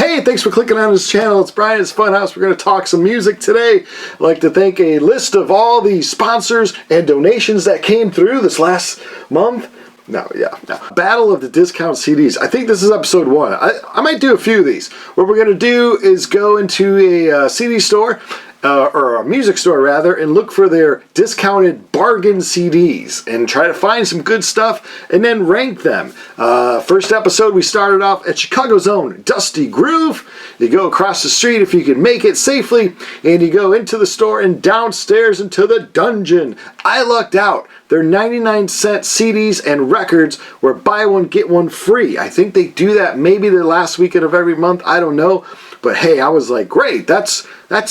Hey, thanks for clicking on this channel. It's Brian's Funhouse. We're going to talk some music today. I'd like to thank a list of all the sponsors and donations that came through this last month. Battle of the Discount CDs. I think this is episode 1. I might do a few of these. What we're going to do is go into a CD store, or a music store rather, and look for their discounted bargain CDs and try to find some good stuff and then rank them. First episode we started off at Chicago's own Dusty Groove. You go across the street if you can make it safely, and you go into the store and downstairs into the dungeon. I lucked out. Their 99-cent CDs and records were buy one get one free. I think they do that maybe the last weekend of every month. I don't know. But hey, I was like, great, that's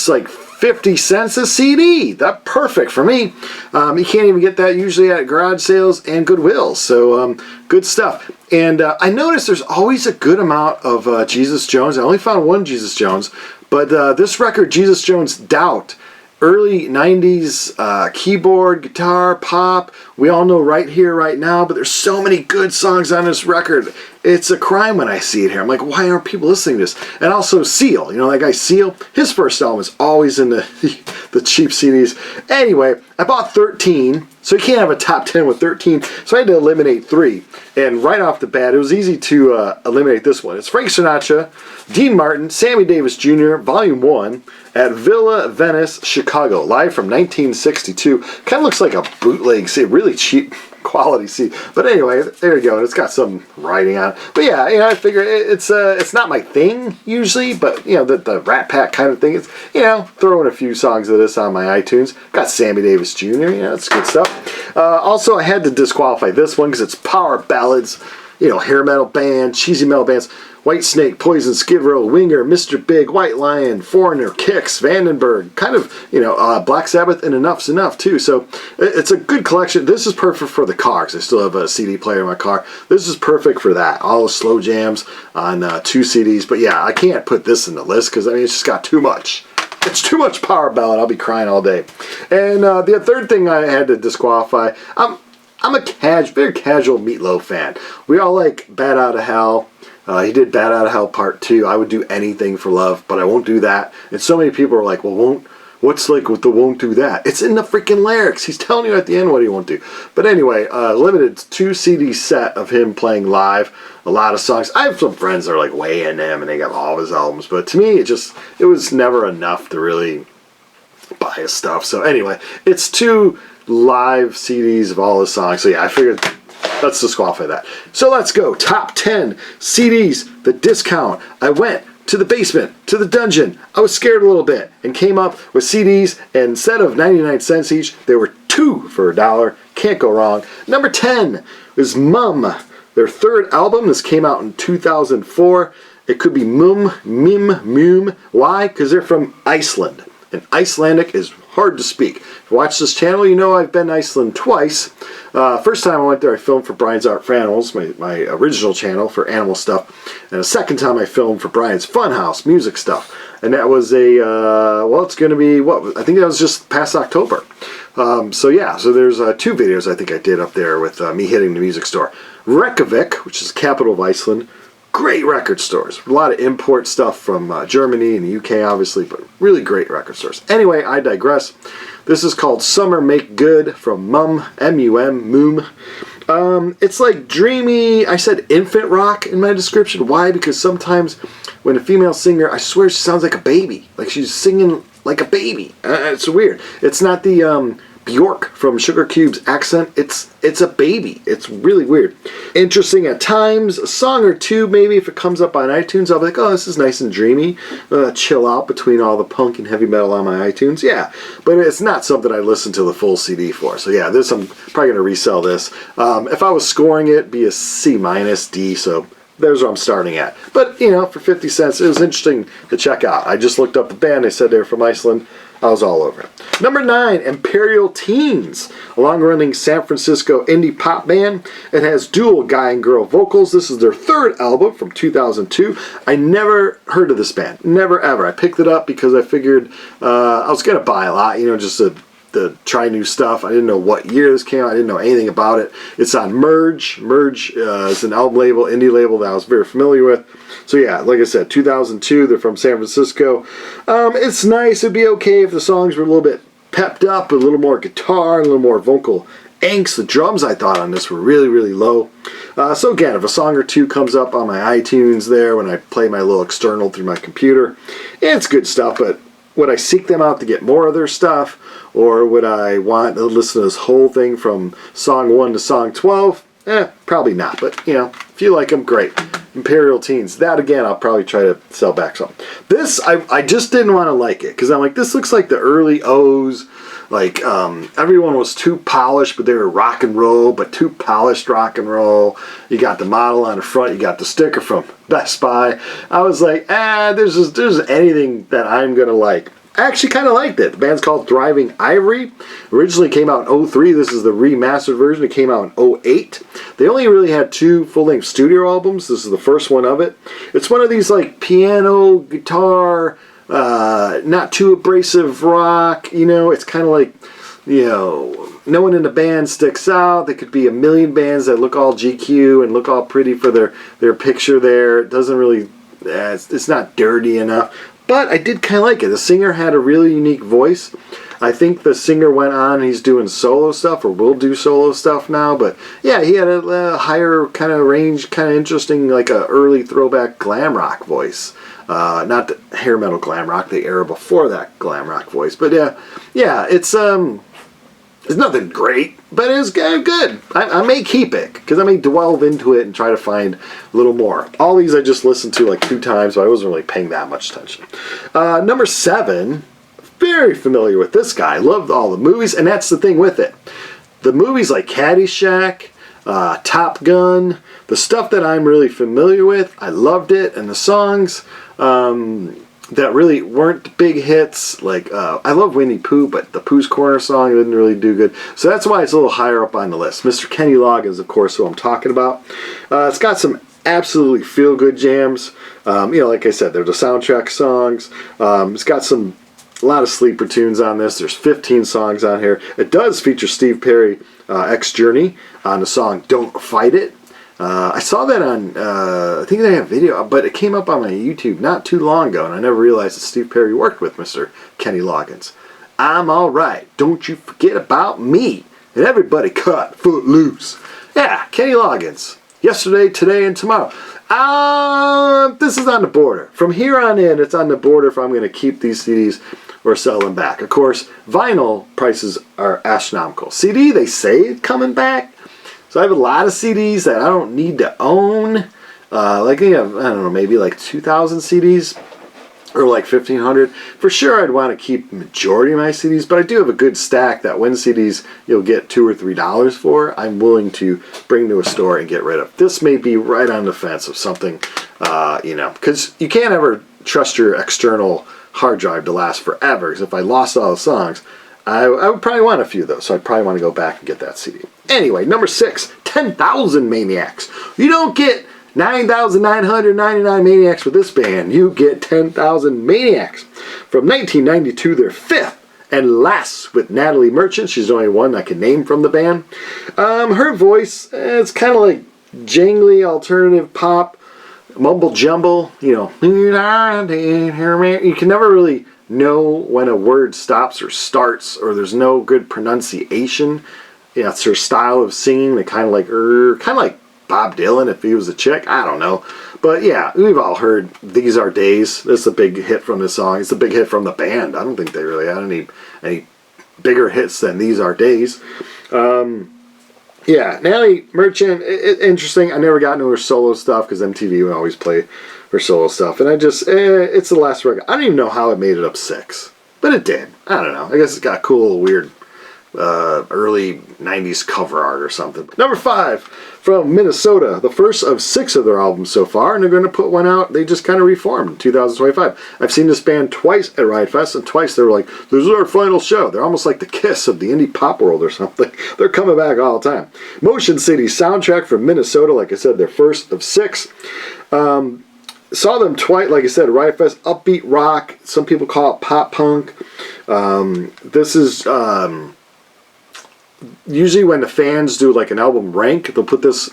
like 50 cents a CD. That's perfect for me. You can't even get that usually at garage sales and Goodwill. So good stuff. And I noticed there's always a good amount of Jesus Jones. I only found one Jesus Jones, but this record, Jesus Jones Doubt, early 90s keyboard, guitar, pop. We all know Right Here, Right Now, but there's so many good songs on this record. It's a crime when I see it here. I'm like, why aren't people listening to this? And also Seal, you know that guy Seal? His first album is always in the cheap CDs. Anyway, I bought 13, so you can't have a top 10 with 13, so I had to eliminate 3. And right off the bat, it was easy to eliminate this one. It's Frank Sinatra, Dean Martin, Sammy Davis Jr., Volume 1, at Villa Venice, Chicago, live from 1962. Kind of looks like a bootleg CD, really cheap quality CD. But anyway, there you go. And it's got some writing on it. But yeah, you know, I figure it's not my thing usually, but you know, the Rat Pack kind of thing. It's, you know, throwing a few songs of this on my iTunes. Got Sammy Davis Jr., you know, it's good stuff. Also, I had to disqualify this one because it's power ballads, you know, hair metal band, cheesy metal bands. White Snake, Poison, Skid Row, Winger, Mr. Big, White Lion, Foreigner, Kix, Vandenberg, kind of, you know, Black Sabbath, and Enough's Enough too. So it's a good collection. This is perfect for the car because I still have a CD player in my car. This is perfect for that. All the slow jams on 2 CDs. But yeah, I can't put this in the list because I mean it's just got too much. It's too much power ballad. I'll be crying all day. And the third thing I had to disqualify. I'm a very casual Meatloaf fan. We all like Bat Out of Hell. He did Bat Out of Hell Part 2. I would do anything for love, but I won't do that. And so many people are like, well, what's like with the won't do that? It's in the freaking lyrics. He's telling you at the end what he won't do. But anyway, limited 2 CD set of him playing live. A lot of songs. I have some friends that are like way in him and they got all of his albums. But to me, it was never enough to really buy his stuff. So anyway, it's 2 live CDs of all his songs. So yeah, I figured let's disqualify that. So let's go. Top 10 CDs, the discount. I went to the basement, to the dungeon. I was scared a little bit and came up with CDs, and instead of 99 cents each, there were 2 for $1. Can't go wrong. Number 10 is Mum, their 3rd album. This came out in 2004. It could be Mum. Why? Because they're from Iceland. And Icelandic is hard to speak. If you watch this channel, you know I've been to Iceland twice. First time I went there, I filmed for Brian's Art for Animals, my original channel for animal stuff. And the second time I filmed for Brian's Funhouse, music stuff. And that was it's going to be, I think that was just past October. So yeah, so there's 2 videos I think I did up there with me hitting the music store. Reykjavik, which is the capital of Iceland. Great record stores. A lot of import stuff from Germany and the UK, obviously, but really great record stores. Anyway, I digress. This is called Summer Make Good from Mum, M-U-M, Moom. It's like dreamy, I said infant rock in my description. Why? Because sometimes when a female singer, I swear she sounds like a baby. Like she's singing like a baby. It's weird. It's not the Bjork from Sugar Cube's accent. It's a baby. It's really weird. Interesting at times. A song or 2 maybe if it comes up on iTunes. I'll be like, oh, this is nice and dreamy. Chill out between all the punk and heavy metal on my iTunes. Yeah, but it's not something I listen to the full CD for. So yeah, this I'm probably going to resell this. If I was scoring it, it'd be a C-, D, so there's where I'm starting at. But, you know, for 50 cents, it was interesting to check out. I just looked up the band. They said they were from Iceland. I was all over it. Number 9, Imperial Teens, a long-running San Francisco indie pop band. It has dual guy and girl vocals. This is their 3rd album from 2002. I never heard of this band. Never, ever. I picked it up because I figured I was going to buy a lot, you know, just to to try new stuff. I didn't know what year this came out. I didn't know anything about it. It's on Merge. Merge is an album label, indie label that I was very familiar with. So yeah, like I said, 2002. They're from San Francisco. It's nice. It'd be okay if the songs were a little bit pepped up, a little more guitar, a little more vocal angst. The drums I thought on this were really, really low. So again, if a song or two comes up on my iTunes there when I play my little external through my computer, it's good stuff, but would I seek them out to get more of their stuff, or would I want to listen to this whole thing from song 1 to song 12? Probably not, but you know, if you like them, great. Imperial Teens, that again, I'll probably try to sell back some. This, I just didn't want to like it, because I'm like, this looks like the early O's. Like, everyone was too polished, but they were rock and roll, but too polished rock and roll. You got the model on the front, you got the sticker from Best Buy. I was like, there's anything that I'm going to like. I actually kind of liked it. The band's called Thriving Ivory. Originally came out in 03. This is the remastered version. It came out in 08. They only really had 2 full-length studio albums. This is the first one of it. It's one of these, like, piano, guitar, not too abrasive rock, you know. It's kind of like, you know, no one in the band sticks out. There could be a million bands that look all GQ and look all pretty for their picture there. It doesn't really, it's not dirty enough. But I did kind of like it. The singer had a really unique voice. I think the singer went on, he's doing solo stuff, or will do solo stuff now. But yeah, he had a higher kind of range, kind of interesting, like a early throwback glam rock voice. Not the hair metal glam rock, the era before that glam rock voice. But yeah, it's nothing great, but it's good. I may keep it, because I may delve into it and try to find a little more. All these I just listened to like 2 times, so I wasn't really paying that much attention. Number 7, very familiar with this guy. Loved all the movies, and that's the thing with it. The movies like Caddyshack, Top Gun, the stuff that I'm really familiar with, I loved it, and the songs that really weren't big hits, like I love Winnie Pooh, but the Pooh's Corner song didn't really do good, so that's why it's a little higher up on the list. Mr. Kenny Loggins, of course, who I'm talking about. It's got some absolutely feel-good jams. You know, like I said, they're the soundtrack songs. It's got a lot of sleeper tunes on this. There's 15 songs on here. It does feature Steve Perry, ex-Journey, on the song Don't Fight It. I saw that on, I think they have video, but it came up on my YouTube not too long ago, and I never realized that Steve Perry worked with Mr. Kenny Loggins. I'm alright, don't you forget about me, and everybody cut foot loose. Yeah, Kenny Loggins. Yesterday, today, and tomorrow. This is on the border. From here on in, it's on the border if I'm going to keep these CDs or sell them back. Of course, vinyl prices are astronomical. CD, they say it's coming back. So I have a lot of CDs that I don't need to own. Like, you know, I don't know, maybe like 2,000 CDs or like 1,500. For sure, I'd want to keep the majority of my CDs, but I do have a good stack that when CDs you'll get $2 or $3 for, I'm willing to bring to a store and get rid of. This may be right on the fence of something, you know, because you can't ever trust your external hard drive to last forever, because if I lost all the songs, I would probably want a few of those, so I'd probably want to go back and get that CD. Anyway, number 6, 10,000 Maniacs. You don't get 9,999 Maniacs with this band. You get 10,000 Maniacs. From 1992, their 5th and last with Natalie Merchant. She's the only one I can name from the band. Her voice, it's kind of like jangly alternative pop, mumble jumble, you know. You can never really know when a word stops or starts, or there's no good pronunciation. Yeah, it's her style of singing. They kind of like Bob Dylan if he was a chick. I don't know. But yeah, we've all heard These Are Days. That's a big hit from this song. It's a big hit from the band. I don't think they really had any bigger hits than These Are Days. Yeah, Natalie Merchant, interesting. I never got into her solo stuff because MTV would always play her solo stuff. And I just, it's the last record. I don't even know how it made it up 6. But it did. I don't know. I guess it's got cool, weird, early 90s cover art or something. Number 5, from Minnesota. The first of 6 of their albums so far. And they're going to put one out. They just kind of reformed in 2025. I've seen this band twice at Riot Fest. And twice they were like, this is our final show. They're almost like the Kiss of the indie pop world or something. They're coming back all the time. Motion City soundtrack from Minnesota. Like I said, their first of 6. Saw them twice, like I said, Riot Fest, upbeat rock. Some people call it pop punk. This is usually when the fans do like an album rank, they'll put this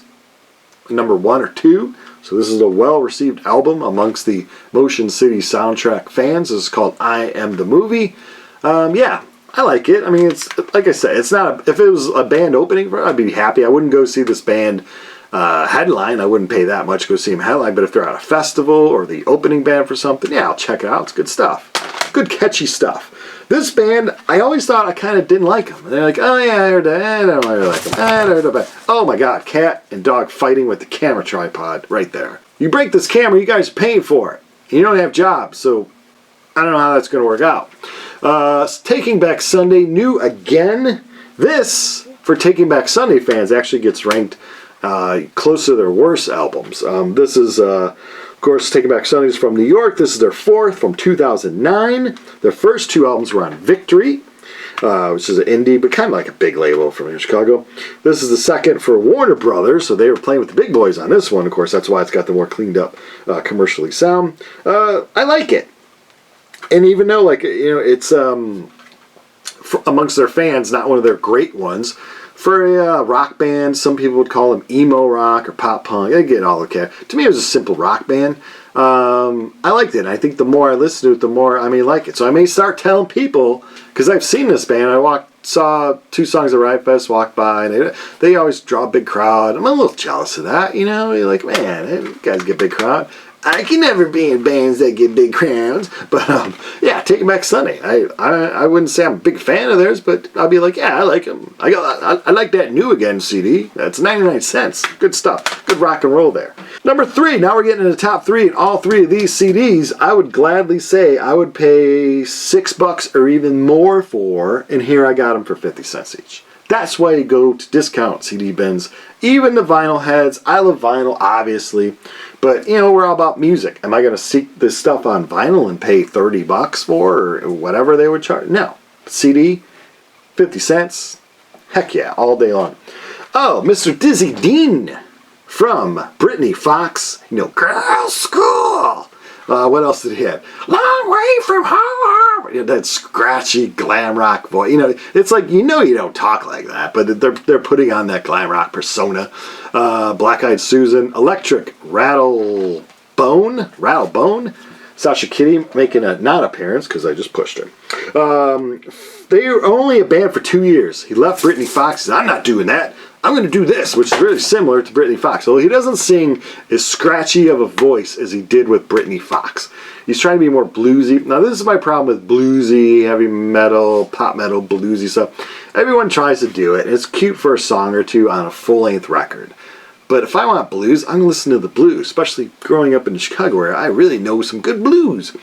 number 1 or 2. So this is a well-received album amongst the Motion City soundtrack fans. This is called I Am the Movie. Yeah, I like it. I mean, it's like I said, it's not. If it was a band opening for it, I'd be happy. I wouldn't go see this band headline. I wouldn't pay that much to go see them headline. But if they're at a festival or the opening band for something, yeah, I'll check it out. It's good stuff. Good catchy stuff. This band, I always thought I kind of didn't like them. They're like, oh yeah, I heard that. I don't really like them. I heard about. Oh my God, cat and dog fighting with the camera tripod right there. You break this camera, you guys are paying for it. You don't have jobs, so I don't know how that's going to work out. Taking Back Sunday, new again. This, for Taking Back Sunday fans, actually gets ranked close to their worst albums. This is, of course, Taking Back Sunday is from New York. This is their 4th from 2009. Their first 2 albums were on Victory, which is an indie, but kind of like a big label from Chicago. This is the 2nd for Warner Brothers, so they were playing with the big boys on this one. Of course, that's why it's got the more cleaned up commercially sound. I like it. And even though, like, you know, it's amongst their fans, not one of their great ones. For a rock band, some people would call them emo rock or pop punk. I get all okay. To me, it was a simple rock band. I liked it. And I think the more I listen to it, the more I may like it. So I may start telling people, because I've seen this band. I saw 2 songs at Riot Fest, walked by, and they always draw a big crowd. I'm a little jealous of that, you know. You're like, man, you guys get a big crowd. I can never be in bands that get big crowds, but yeah, Taking Back Sunday. I wouldn't say I'm a big fan of theirs, but I'll be like, yeah, I like them. I like that New Again CD. That's 99 cents. Good stuff. Good rock and roll there. Number 3. Now we're getting into the top 3, and all 3 of these CDs, I would gladly say I would pay $6 or even more for, and here I got them for 50 cents each. That's why you go to discount CD bins. Even the vinyl heads. I love vinyl, obviously. But, you know, we're all about music. Am I going to seek this stuff on vinyl and pay $30 for or whatever they would charge? No. CD, 50 cents. Heck yeah, all day long. Oh, Mr. Dizzy Dean from Brittany Fox. You know, Girls School. What else did he have? Long Way from Home. You know, that scratchy glam rock voice. You know, it's like, you know, you don't talk like that, but they're putting on that glam rock persona. Black Eyed Susan, Electric Rattlebone. Sasha Kitty making a non-appearance because I just pushed her. They were only a band for 2 years. He left Brittany Fox. He said, I'm not doing that. I'm going to do this, which is really similar to Brittany Fox. Although he doesn't sing as scratchy of a voice as he did with Brittany Fox. He's trying to be more bluesy. Now, this is my problem with bluesy, heavy metal, pop metal, bluesy stuff. Everyone tries to do it. It's cute for a song or two on a full-length record. But if I want blues, I'm going to listen to the blues, especially growing up in Chicago where I really know some good blues.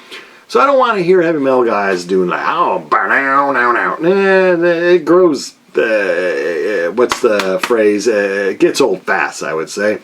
So I don't want to hear heavy metal guys doing like, oh, now. It grows, what's the phrase? It gets old fast, I would say.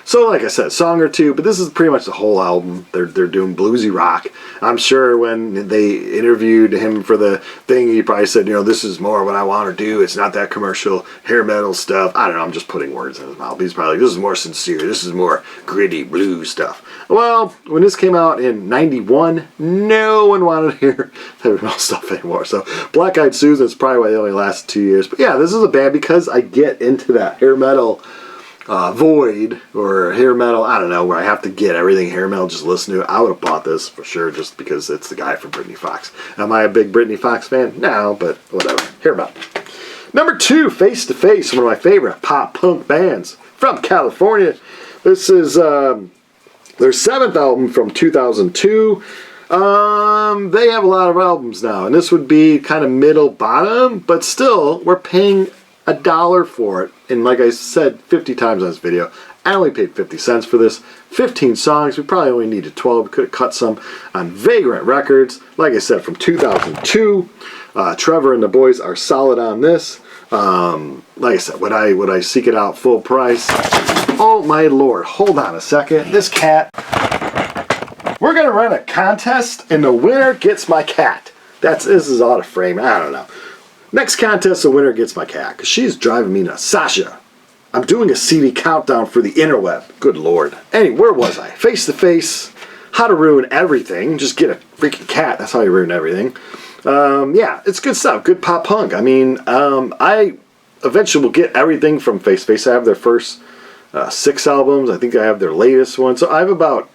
So like I said, song or two, but this is pretty much the whole album. They're doing bluesy rock. I'm sure when they interviewed him for the thing, he probably said, you know, this is more what I want to do. It's not that commercial hair metal stuff. I don't know, I'm just putting words in his mouth. He's probably like, this is more sincere. This is more gritty blues stuff. Well, when this came out in 91, no one wanted to hear heavy metal stuff anymore. So Black Eyed Susan is probably why they only lasted 2 years. But yeah, this is a band because I get into that hair metal void or hair metal, I don't know, where I have to get everything hair metal, just listen to it. I would have bought this for sure just because it's the guy from Brittany Fox. Am I a big Brittany Fox fan? No, but whatever. Hair metal. Number 2, Face to Face, one of my favorite pop punk bands from California. This is their 7th album from 2002. They have a lot of albums now, and this would be kind of middle bottom, but still, we're paying $1 for it. And like I said 50 times on this video, I only paid 50 cents for this. 15 songs, we probably only needed 12. We could have cut some on Vagrant Records. Like I said, from 2002. Trevor and the boys are solid on this. Like I said, would I seek it out full price? Oh my lord, hold on a second. This cat. We're gonna run a contest and the winner gets my cat. This is out of frame, I don't know. Next contest, the winner gets my cat, because she's driving me nuts. Sasha, I'm doing a CD countdown for the interweb. Good lord. Anyway, where was I? Face to Face, how to ruin everything. Just get a freaking cat. That's how you ruin everything. Yeah, it's good stuff. Good pop punk. I mean, I eventually will get everything from Face to Face. I have their first 6 albums. I think I have their latest one. So I have about,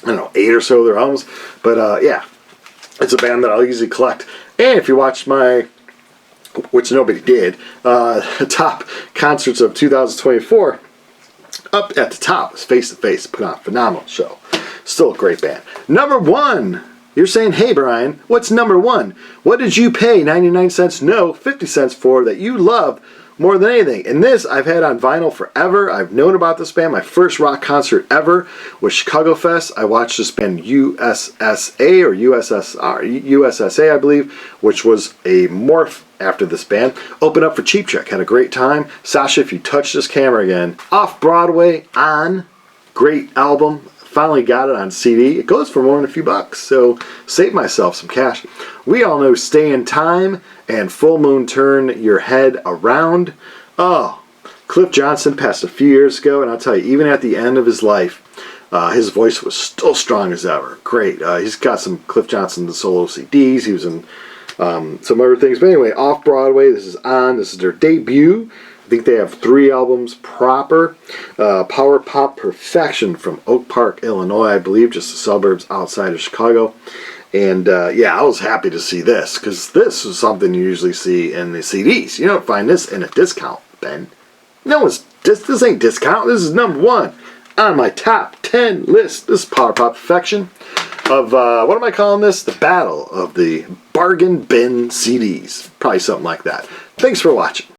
I don't know, 8 or so of their albums. But yeah, it's a band that I'll usually collect. And if you watch my, which nobody did, top concerts of 2024, up at the top is Face to Face. Put on a phenomenal show. Still a great band. Number 1. You're saying, hey Brian, what's number 1? What did you pay 99 cents, no, 50 cents for that you love more than anything? And this I've had on vinyl forever. I've known about this band. My first rock concert ever was Chicago Fest. I watched this band USSA or USSA, I believe, which was a morph after this band. Opened up for Cheap Trick. Had a great time. Sasha, if you touch this camera again. Off Broadway, On. Great album. Finally got it on CD. It goes for more than a few bucks, so save myself some cash. We all know Stay in Time and Full Moon Turn Your Head Around. Oh, Cliff Johnson passed a few years ago, and I'll tell you, even at the end of his life, his voice was still strong as ever. Great. He's got some Cliff Johnson solo CDs. He was in some other things. But anyway, Off Broadway, this is On. This is their debut. I think they have 3 albums proper. Power Pop Perfection from Oak Park, Illinois, I believe, just the suburbs outside of Chicago. And yeah, I was happy to see this, because this is something you usually see in the CDs. You don't find this in a discount, Ben. No, this ain't discount. This is number 1 on my top 10 list. This is Power Pop Perfection of, what am I calling this? The Battle of the Bargain Bin CDs. Probably something like that. Thanks for watching.